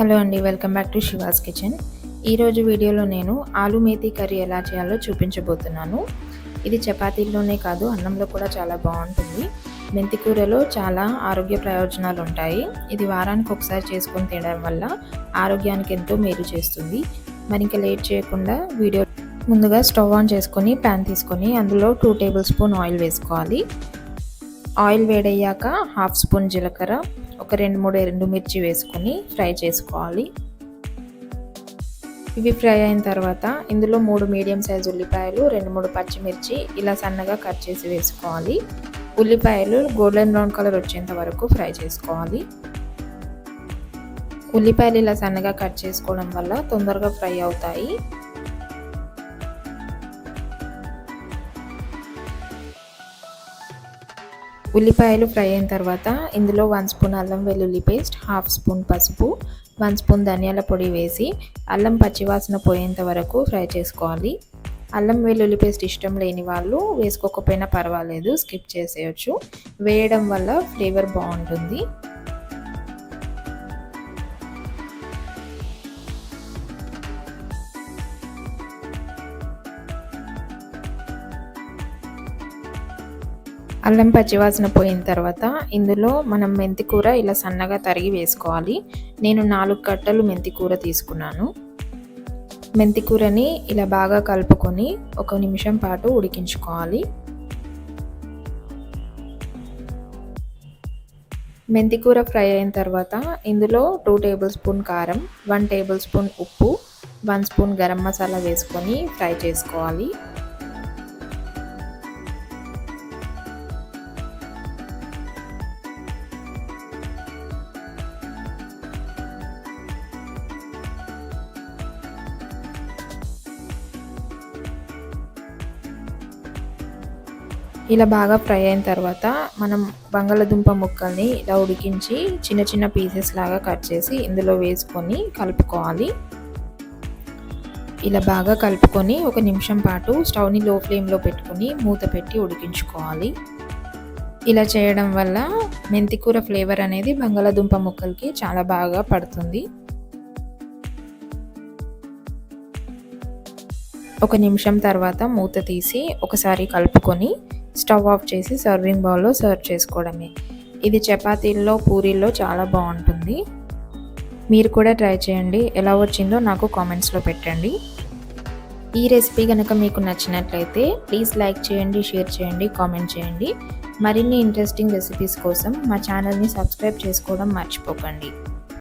Hello అండి, welcome back to she was kitchen. ఈరోజు వీడియోలో నేను ఆలు మేతి కర్రీ ఎలా చేయాలో చూపించబోతున్నాను. ఇది చపాతీల్లోనే కాదు, అన్నంలో కూడా చాలా బాగుంటుంది. మెంతి కూరలో చాలా ఆరోగ్య ప్రయోజనాలు ఉంటాయి. ఇది వారానికి ఒకసారి చేసుకొని తినడం వల్ల ఆరోగ్యానికి ఎంతో మేలు చేస్తుంది. మరి ఇంకా లేట్ చేయకుండా ముందుగా స్టవ్ ఆన్ చేసుకొని ప్యాన్ తీసుకొని అందులో 2 టేబుల్ స్పూన్ ఆయిల్ వేసుకోవాలి. ఆయిల్ వేడయ్యాక హాఫ్ స్పూన్ జీలకర్ర, ఒక 2-3 ఎండుమిర్చి వేసుకొని ఫ్రై చేసుకోవాలి. ఇవి ఫ్రై అయిన తర్వాత ఇందులో 3 మీడియం సైజు ఉల్లిపాయలు, 2-3 పచ్చిమిర్చి ఇలా సన్నగా కట్ చేసి వేసుకోవాలి. ఉల్లిపాయలు గోల్డెన్ బ్రౌన్ కలర్ వచ్చేంత వరకు ఫ్రై చేసుకోవాలి. ఉల్లిపాయలు ఇలా సన్నగా కట్ చేసుకోవడం వల్ల తొందరగా ఫ్రై అవుతాయి. ఉల్లిపాయలు ఫ్రై అయిన తర్వాత ఇందులో 1 స్పూన్ అల్లం వెల్లుల్లి పేస్ట్, హాఫ్ స్పూన్ పసుపు, 1 స్పూన్ ధనియాల పొడి వేసి అల్లం పచ్చివాసన పోయేంత వరకు ఫ్రై చేసుకోవాలి. అల్లం వెల్లుల్లి పేస్ట్ ఇష్టం లేని వాళ్ళు వేసుకోకపోయినా పర్వాలేదు, స్కిప్ చేసేయచ్చు. వేయడం వల్ల ఫ్లేవర్ బాగుంటుంది. అల్లం పచ్చివాసన పోయిన తర్వాత ఇందులో మనం మెంతి కూర ఇలా సన్నగా తరిగి వేసుకోవాలి. నేను 4 కట్టలు మెంతి కూర తీసుకున్నాను. మెంతి కూరని ఇలా బాగా కలుపుకొని 1 నిమిషం పాటు ఉడికించుకోవాలి. మెంతి కూర ఫ్రై అయిన తర్వాత ఇందులో 2 టేబుల్ స్పూన్ కారం, 1 టేబుల్ స్పూన్ ఉప్పు, 1 స్పూన్ గరం మసాలా వేసుకొని ఫ్రై చేసుకోవాలి. ఇలా బాగా ఫ్రై అయిన తర్వాత మనం బంగాళదుంప ముక్కల్ని ఇలా ఉడికించి చిన్న చిన్న పీసెస్ లాగా కట్ చేసి ఇందులో వేసుకొని కలుపుకోవాలి. ఇలా బాగా కలుపుకొని 1 నిమిషం పాటు స్టవ్ని లో ఫ్లేమ్లో పెట్టుకొని మూత పెట్టి ఉడికించుకోవాలి. ఇలా చేయడం వల్ల మెంతికూర ఫ్లేవర్ అనేది బంగాళదుంప ముక్కలకి చాలా బాగా పడుతుంది. 1 నిమిషం తర్వాత మూత తీసి ఒకసారి కలుపుకొని స్టవ్ ఆఫ్ చేసి సర్వింగ్ బౌల్లో సర్వ్ చేసుకోవడమే. ఇది చపాతీల్లో, పూరీల్లో చాలా బాగుంటుంది. మీరు కూడా ట్రై చేయండి. ఎలా వచ్చిందో నాకు కామెంట్స్లో పెట్టండి. ఈ రెసిపీ కనుక మీకు నచ్చినట్లయితే ప్లీజ్ లైక్ చేయండి, షేర్ చేయండి, కామెంట్ చేయండి. మరిన్ని ఇంట్రెస్టింగ్ రెసిపీస్ కోసం మా ఛానల్ని సబ్స్క్రైబ్ చేసుకోవడం మర్చిపోకండి.